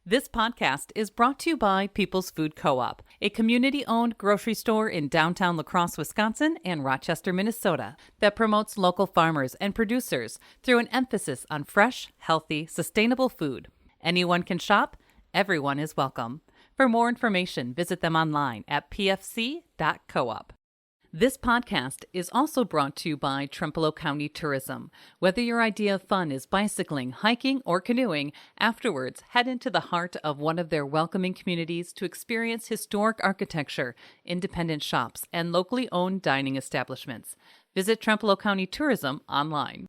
This podcast is brought to you by People's Food Co-op, a community-owned grocery store in downtown La Crosse, Wisconsin and Rochester, Minnesota, that promotes local farmers and producers through an emphasis on fresh, healthy, sustainable food. Anyone can shop. Everyone is welcome. For more information, visit them online at pfc.coop. This podcast is also brought to you by Trempealeau County Tourism. Whether your idea of fun is bicycling, hiking, or canoeing, afterwards head into the heart of one of their welcoming communities to experience historic architecture, independent shops, and locally owned dining establishments. Visit Trempealeau County Tourism online.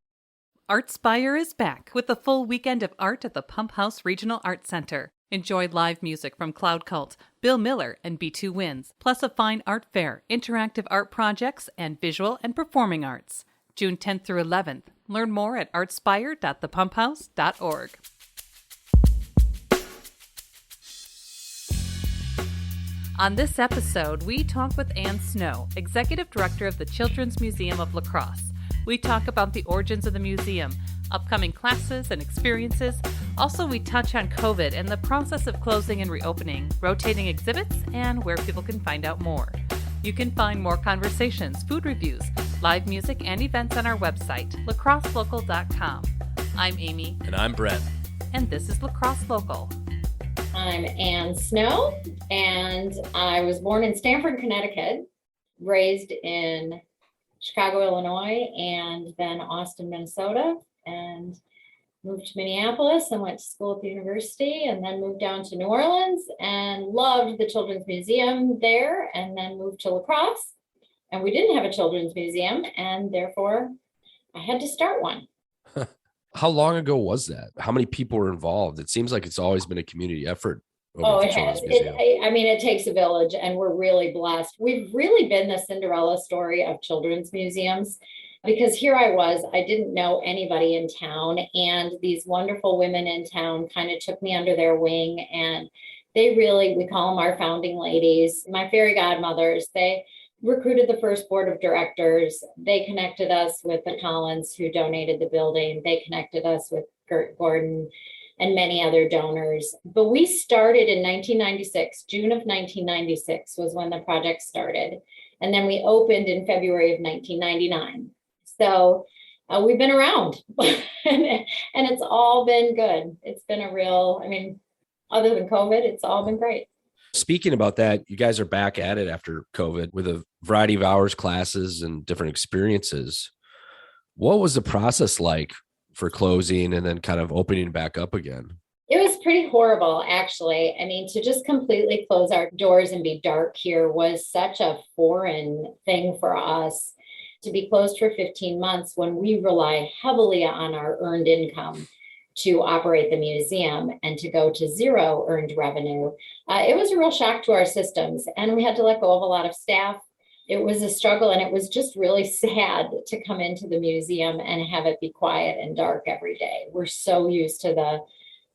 Artspire is back with a full weekend of art at the Pump House Regional Art Center. Enjoy live music from Cloud Cult, Bill Miller, and B2 Winds, plus a fine art fair, interactive art projects, and visual and performing arts. June 10th through 11th. Learn more at artspire.thepumphouse.org. On this episode, we talk with Ann Snow, Executive Director of the Children's Museum of La Crosse. We talk about the origins of the museum, upcoming classes and experiences. Also, we touch on COVID and the process of closing and reopening, rotating exhibits, and where people can find out more. You can find more conversations, food reviews, live music, and events on our website, lacrosselocal.com. I'm Amy. And I'm Brett. And this is La Crosse Local. I'm Ann Snow, and I was born in Stamford, Connecticut, raised in Chicago, Illinois, and then Austin, Minnesota, and moved to Minneapolis and went to school at the university, and then moved down to New Orleans and loved the Children's Museum there, and then moved to La Crosse. And we didn't have a Children's Museum, and therefore I had to start one. How long ago was that? How many people were involved? It seems like it's always been a community effort. It has. It takes a village, and we're really blessed. We've really been the Cinderella story of children's museums, because here I was, I didn't know anybody in town, and these wonderful women in town kind of took me under their wing, and they really, we call them our founding ladies, my fairy godmothers. They recruited the first board of directors. They connected us with the Collins, who donated the building. They connected us with Gert Gordon and many other donors. But we started in 1996, June of 1996 was when the project started. And then we opened in February of 1999. So we've been around and it's all been good. It's been a real, other than COVID, it's all been great. Speaking about that, you guys are back at it after COVID with a variety of hours, classes, and different experiences. What was the process like for closing and then kind of opening back up again? It was pretty horrible, actually. To just completely close our doors and be dark here was such a foreign thing for us. To be closed for 15 months when we rely heavily on our earned income to operate the museum and to go to zero earned revenue, it was a real shock to our systems, and we had to let go of a lot of staff. It was a struggle, and it was just really sad to come into the museum and have it be quiet and dark every day. We're so used to the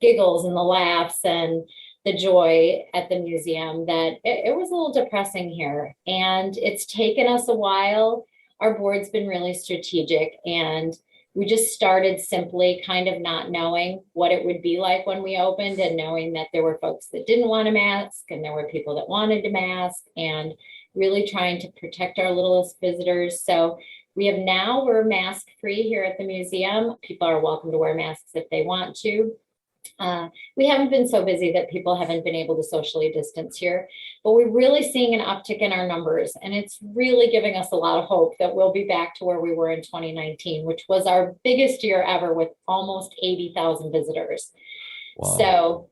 giggles and the laughs and the joy at the museum that it was a little depressing here. And it's taken us a while. Our board's been really strategic, and we just started simply kind of not knowing what it would be like when we opened, and knowing that there were folks that didn't want to mask and there were people that wanted to mask, and really trying to protect our littlest visitors. So we're mask free here at the museum. People are welcome to wear masks if they want to. We haven't been so busy that people haven't been able to socially distance here, but we're really seeing an uptick in our numbers, and it's really giving us a lot of hope that we'll be back to where we were in 2019, which was our biggest year ever with almost 80,000 visitors. Wow.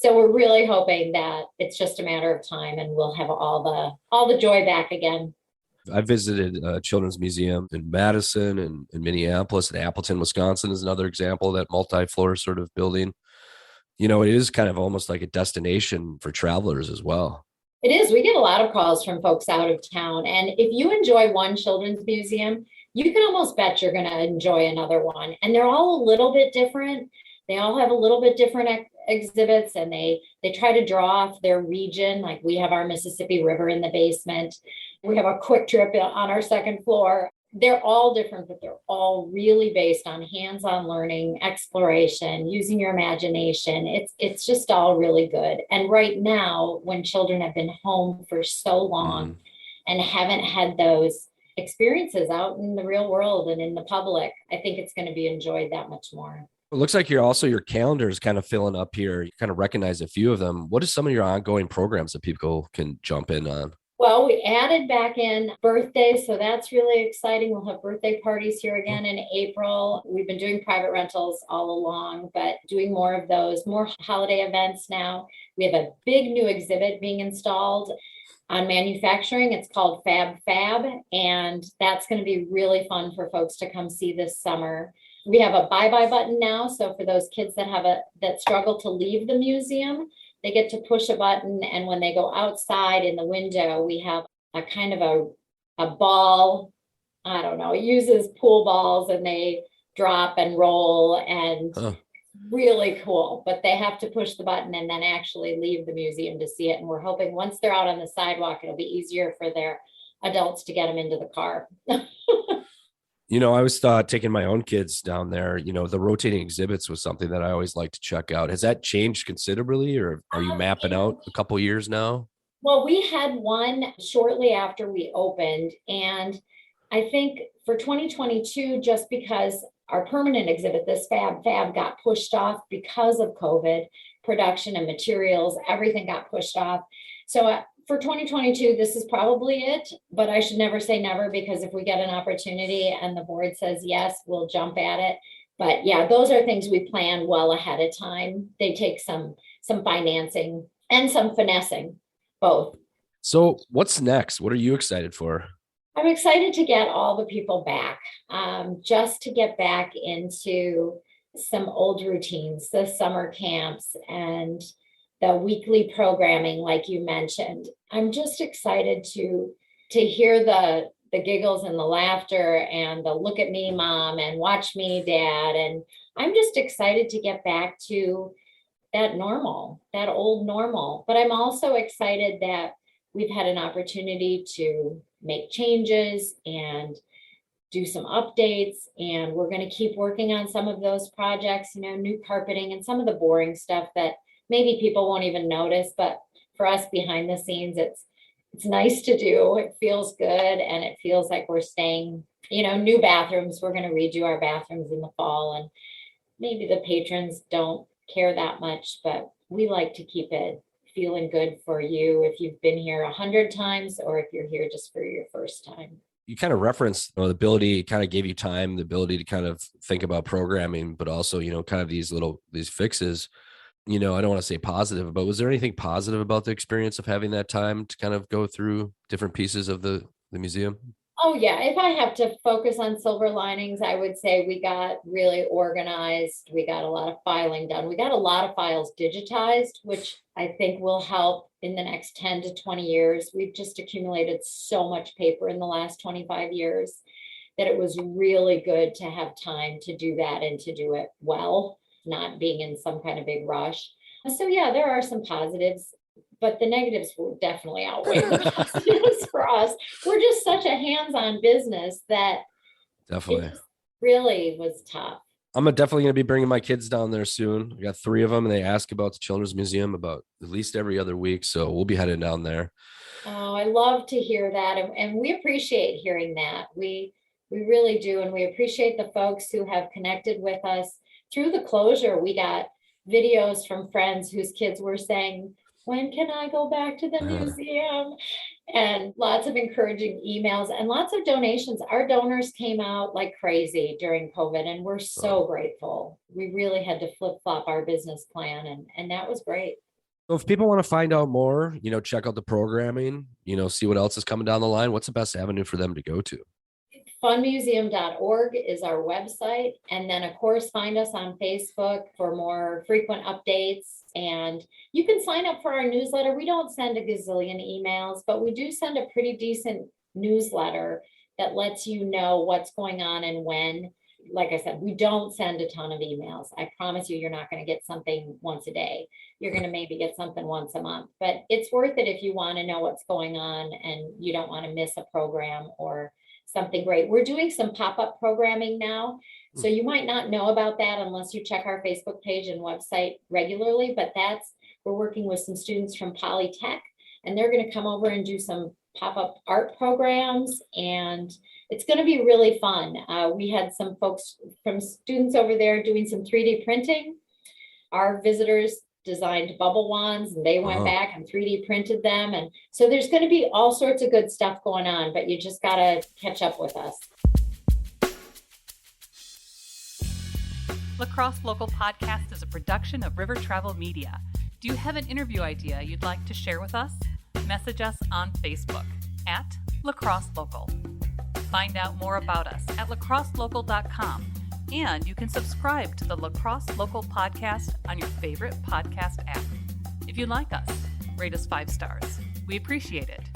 So we're really hoping that it's just a matter of time and we'll have all the joy back again. I visited a children's museum in Madison and in Minneapolis, and Appleton, Wisconsin is another example of that multi-floor sort of building. It is kind of almost like a destination for travelers as well. It is. We get a lot of calls from folks out of town. And if you enjoy one children's museum, you can almost bet you're going to enjoy another one. And they're all a little bit different. They all have a little bit different exhibits, and they try to draw off their region. Like we have our Mississippi River in the basement. We have a quick trip on our second floor. They're all different, but they're all really based on hands-on learning, exploration, using your imagination. It's just all really good. And right now, when children have been home for so long and haven't had those experiences out in the real world and in the public, I think it's going to be enjoyed that much more. It looks like your calendar is kind of filling up here. You kind of recognize a few of them. What are some of your ongoing programs that people can jump in on? Well, we added back in birthdays, so that's really exciting. We'll have birthday parties here again in April. We've been doing private rentals all along, but doing more of those, more holiday events now. We have a big new exhibit being installed on manufacturing. It's called Fab Fab, and that's going to be really fun for folks to come see this summer. We have a bye-bye button now, so for those kids that struggle to leave the museum, they get to push a button, and when they go outside in the window, we have a kind of a ball. I don't know, it uses pool balls and they drop and roll and really cool. But they have to push the button and then actually leave the museum to see it. And we're hoping once they're out on the sidewalk, it'll be easier for their adults to get them into the car. I was taking my own kids down there. The rotating exhibits was something that I always like to check out. Has that changed considerably, or are you mapping out a couple years now? Well, we had one shortly after we opened, and I think for 2022, just because our permanent exhibit, this Fab Fab, got pushed off because of COVID, production and materials, everything got pushed off. So for 2022, this is probably it, but I should never say never, because if we get an opportunity and the board says yes, we'll jump at it. But yeah, those are things we plan well ahead of time. They take some financing and some finessing, both. So what's next? What are you excited for? I'm excited to get all the people back, just to get back into some old routines, the summer camps and the weekly programming, like you mentioned. I'm just excited to hear the giggles and the laughter and the look at me, mom, and watch me, dad. And I'm just excited to get back to that normal, that old normal. But I'm also excited that we've had an opportunity to make changes and do some updates, and we're going to keep working on some of those projects, new carpeting and some of the boring stuff that maybe people won't even notice, but for us behind the scenes, it's nice to do. It feels good, and it feels like we're staying, new bathrooms. We're going to redo our bathrooms in the fall, and maybe the patrons don't care that much, but we like to keep it feeling good for you if you've been here 100 times or if you're here just for your first time. You kind of referenced the ability, kind of gave you time, the ability to kind of think about programming, but also, kind of these fixes. I don't want to say positive, but was there anything positive about the experience of having that time to kind of go through different pieces of the museum? Oh, yeah. If I have to focus on silver linings, I would say we got really organized. We got a lot of filing done. We got a lot of files digitized, which I think will help in the next 10 to 20 years. We've just accumulated so much paper in the last 25 years that it was really good to have time to do that and to do it well, not being in some kind of big rush. So yeah, there are some positives, but the negatives will definitely outweigh the positives for us. We're just such a hands-on business that definitely it really was tough. I'm definitely going to be bringing my kids down there soon. I got 3 of them, and they ask about the Children's Museum about at least every other week. So we'll be heading down there. Oh, I love to hear that. And we appreciate hearing that. We really do. And we appreciate the folks who have connected with us through the closure. We got videos from friends whose kids were saying, when can I go back to the museum? And lots of encouraging emails and lots of donations. Our donors came out like crazy during COVID, and we're so grateful. We really had to flip-flop our business plan, and that was great. So if people want to find out more, check out the programming, see what else is coming down the line, what's the best avenue for them to go to? Funmuseum.org is our website. And then, of course, find us on Facebook for more frequent updates. And you can sign up for our newsletter. We don't send a gazillion emails, but we do send a pretty decent newsletter that lets you know what's going on and when. Like I said, we don't send a ton of emails. I promise you're not going to get something once a day. You're going to maybe get something once a month, but it's worth it if you want to know what's going on and you don't want to miss a program or something great. We're doing some pop-up programming now. So you might not know about that unless you check our Facebook page and website regularly, but we're working with some students from Polytech, and they're going to come over and do some pop-up art programs, and it's going to be really fun. We had some folks from students over there doing some 3D printing. Our visitors designed bubble wands, and they went back and 3D printed them. And so there's going to be all sorts of good stuff going on, but you just got to catch up with us. La Crosse Local Podcast is a production of River Travel Media. Do you have an interview idea you'd like to share with us? Message us on Facebook at La Crosse Local. Find out more about us at lacrosselocal.com, and you can subscribe to the La Crosse Local Podcast on your favorite podcast app. If you like us, rate us 5 stars. We appreciate it.